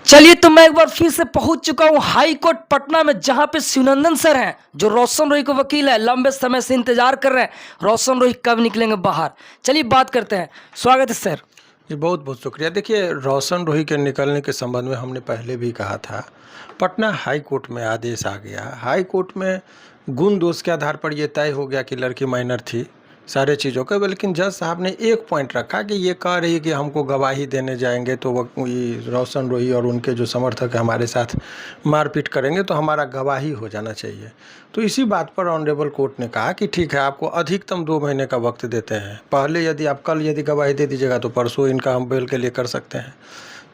चलिए तो मैं एक बार फिर से पहुंच चुका हूं हाई कोर्ट पटना में, जहां पे शिवनंदन सर हैं जो रोशन रोही के वकील है। लंबे समय से इंतजार कर रहे हैं रोशन रोही कब निकलेंगे बाहर। चलिए बात करते हैं। स्वागत है सर। जी बहुत बहुत शुक्रिया। देखिए, रोशन रोही के निकलने के संबंध में हमने पहले भी कहा था, पटना हाई कोर्ट में आदेश आ गया। हाई कोर्ट में गुण दोष के आधार पर यह तय हो गया कि लड़की माइनर थी सारे चीज़ों का, लेकिन जज साहब ने एक पॉइंट रखा कि ये कह रही है कि हमको गवाही देने जाएंगे तो ये रोशन रोही और उनके जो समर्थक हमारे साथ मारपीट करेंगे तो हमारा गवाही हो जाना चाहिए। तो इसी बात पर ऑनरेबल कोर्ट ने कहा कि ठीक है, आपको अधिकतम 2 महीने का वक्त देते हैं। पहले यदि आप कल यदि गवाही दे दीजिएगा तो परसों इनका हम बेल के लिए कर सकते हैं।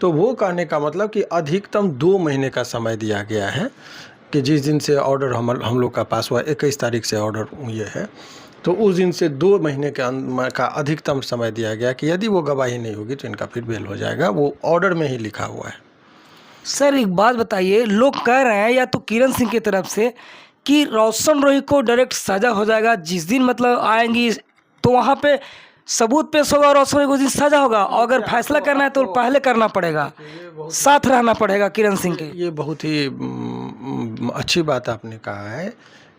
तो वो कहने का मतलब कि अधिकतम 2 महीने का समय दिया गया है कि जिस दिन से ऑर्डर हम लोग का पास हुआ, 21 तारीख से ऑर्डर ये है, तो उस दिन से 2 महीने का अधिकतम समय दिया गया कि यदि वो गवाही नहीं होगी तो इनका फिर बेल हो जाएगा। वो ऑर्डर में ही लिखा हुआ है। सर एक बात बताइए, लोग कह रहे हैं या तो किरण सिंह की तरफ से कि रोशन रोही को डायरेक्ट सजा हो जाएगा जिस दिन मतलब आएंगी, तो वहाँ पे सबूत पेश होगा और रोशन रोही को उस दिन सजा होगा। और अगर फैसला करना है तो पहले करना पड़ेगा, साथ रहना पड़ेगा किरण सिंह के। ये बहुत ही अच्छी बात आपने कहा है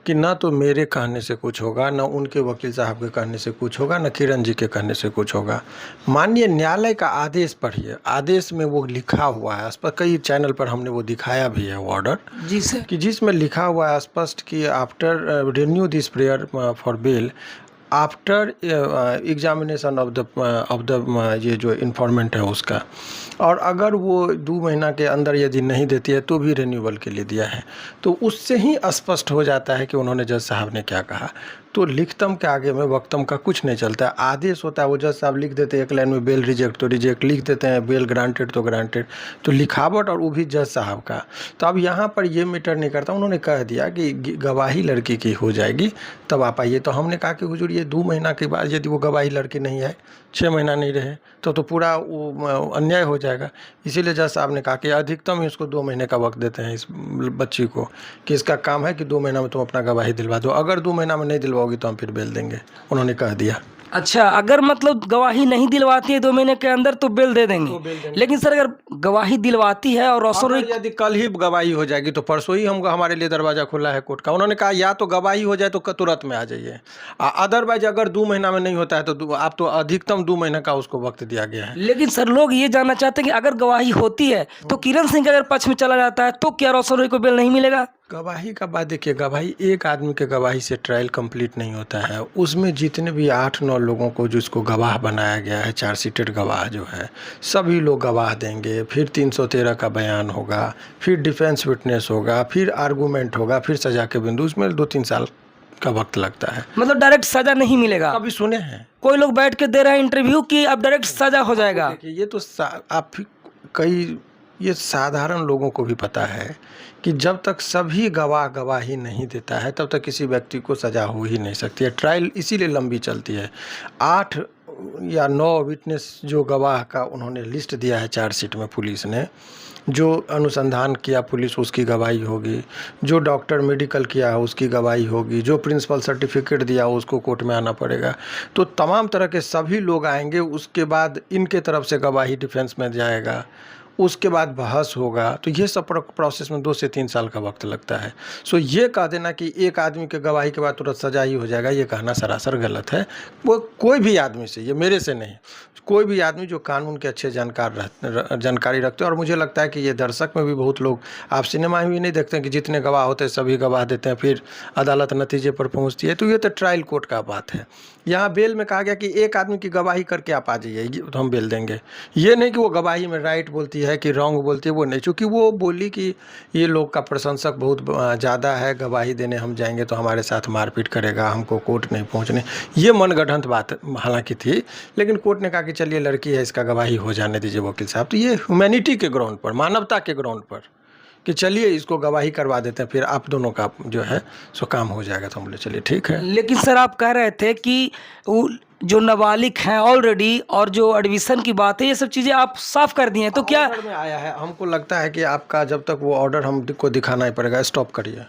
कि ना तो मेरे कहने से कुछ होगा, ना उनके वकील साहब के कहने से कुछ होगा, ना किरण जी के कहने से कुछ होगा। माननीय न्यायालय का आदेश पढ़िए, आदेश में वो लिखा हुआ है स्पष्ट, कई चैनल पर हमने वो दिखाया भी है वो ऑर्डर जी सर, कि जिसमें लिखा हुआ है स्पष्ट कि after renew this prayer for bail after examination of the ये जो इन्फॉर्मेंट है उसका, और अगर वो 2 महीना के अंदर यदि नहीं देती है तो भी रिन्यूअल के लिए दिया है। तो उससे ही स्पष्ट हो जाता है कि उन्होंने जज साहब ने क्या कहा। तो लिखतम के आगे में वक्तम का कुछ नहीं चलता है। आदेश होता है, वो जज साहब लिख देते हैं एक लाइन में बेल रिजेक्ट तो रिजेक्ट, लिख देते हैं बेल ग्रांटेड तो ग्रांटेड। तो लिखावट और वो भी जज साहब का। तो अब यहाँ पर ये मैटर नहीं करता, उन्होंने कह दिया कि गवाही लड़की की हो जाएगी तब आप आइए। तो हमने कहा कि हुजूर ये 2 महीना के बाद यदि वो गवाही लड़की नहीं है, 6 महीना नहीं रहे तो पूरा वो अन्याय हो जाएगा। इसीलिए जज साहब ने कहा कि अधिकतम इसको 2 महीने का वक्त देते हैं इस बच्ची को कि इसका काम है कि 2 महीना में तुम अपना गवाही दिलवा दो, अगर 2 महीना में नहीं दिलवाओगी तो हम फिर बेल देंगे, उन्होंने कह दिया। अच्छा, अगर मतलब गवाही नहीं दिलवाती है 2 महीने के अंदर तो बेल दे देंगे। लेकिन सर अगर गवाही दिलवाती है और रोशन रोही यदि कल ही गवाही हो जाएगी तो परसों ही हमारे लिए दरवाजा खुला है कोर्ट का। उन्होंने कहा या तो गवाही हो जाए तो तुरंत में आ जाइए, अदरवाइज अगर 2 महीना में नहीं होता है तो आप तो अधिकतम 2 महीने का उसको वक्त दिया गया है। लेकिन सर लोग ये जानना चाहते हैं कि अगर गवाही होती है तो किरण सिंह के अगर पक्ष में चला जाता है तो क्या रोशन रोही को बेल नहीं मिलेगा? गवाही का बात देखिए, गवाही एक आदमी के गवाही से ट्रायल कंप्लीट नहीं होता है। उसमें जितने भी 8-9 लोगों को जिसको गवाह बनाया गया है, चार्जशीटेड गवाह जो है, सभी लोग गवाह देंगे। फिर 313 का बयान होगा, फिर डिफेंस विटनेस होगा, फिर आर्गूमेंट होगा, फिर सजा के बिंदु, उसमें 2-3 साल का वक्त लगता है। मतलब डायरेक्ट सजा नहीं मिलेगा? कभी सुने हैं कोई लोग बैठ के दे रहे हैं इंटरव्यू कि अब डायरेक्ट सजा हो जाएगा? देखिए, ये तो आप ये साधारण लोगों को भी पता है कि जब तक सभी गवाह गवाही नहीं देता है तब तक किसी व्यक्ति को सज़ा हो ही नहीं सकती है। ट्रायल इसीलिए लंबी चलती है। 8 या 9 विटनेस जो गवाह का उन्होंने लिस्ट दिया है चार्जशीट में, पुलिस ने जो अनुसंधान किया पुलिस उसकी गवाही होगी, जो डॉक्टर मेडिकल किया उसकी गवाही होगी, जो प्रिंसिपल सर्टिफिकेट दिया उसको कोर्ट में आना पड़ेगा। तो तमाम तरह के सभी लोग आएंगे, उसके बाद इनके तरफ से गवाही डिफेंस में जाएगा, उसके बाद बहस होगा। तो ये सब प्रोसेस में 2 से 3 साल का वक्त लगता है। सो ये कह देना कि एक आदमी के गवाही के बाद तुरंत सजा ही हो जाएगा, ये कहना सरासर गलत है। वो कोई भी आदमी से, ये मेरे से नहीं, कोई भी आदमी जो कानून के अच्छे जानकारी रखते हैं। और मुझे लगता है कि ये दर्शक में भी बहुत लोग, आप सिनेमा में भी नहीं देखते हैं कि जितने गवाह होते हैं सभी गवाह देते हैं, फिर अदालत नतीजे पर पहुँचती है। तो ये तो ट्रायल कोर्ट का बात है। यहाँ बेल में कहा गया कि एक आदमी की गवाही करके आप आ जाइए तो हम बेल देंगे। ये नहीं कि वो गवाही में राइट बोलती है कि रॉन्ग बोलती है, वो नहीं। चूँकि वो बोली कि ये लोग का प्रशंसक बहुत ज़्यादा है, गवाही देने हम जाएंगे तो हमारे साथ मारपीट करेगा, हमको कोर्ट नहीं पहुँचने, ये मनगढ़ंत बात हालांकि थी। लेकिन कोर्ट ने कहा कि चलिए लड़की है, इसका गवाही हो जाने दीजिए वकील साहब। तो ये ह्यूमैनिटी के ग्राउंड पर, मानवता के ग्राउंड पर कि चलिए इसको गवाही करवा देते हैं, फिर आप दोनों का जो है सो काम हो जाएगा। तो हम बोले चलिए ठीक है। लेकिन सर आप कह रहे थे कि जो नाबालिग हैं ऑलरेडी और जो एडमिशन की बात है, ये सब चीज़ें आप साफ कर दिए हैं, तो क्या ऑर्डर में आया है? हमको लगता है कि आपका जब तक वो ऑर्डर हमको दिखाना ही पड़ेगा। स्टॉप करिए।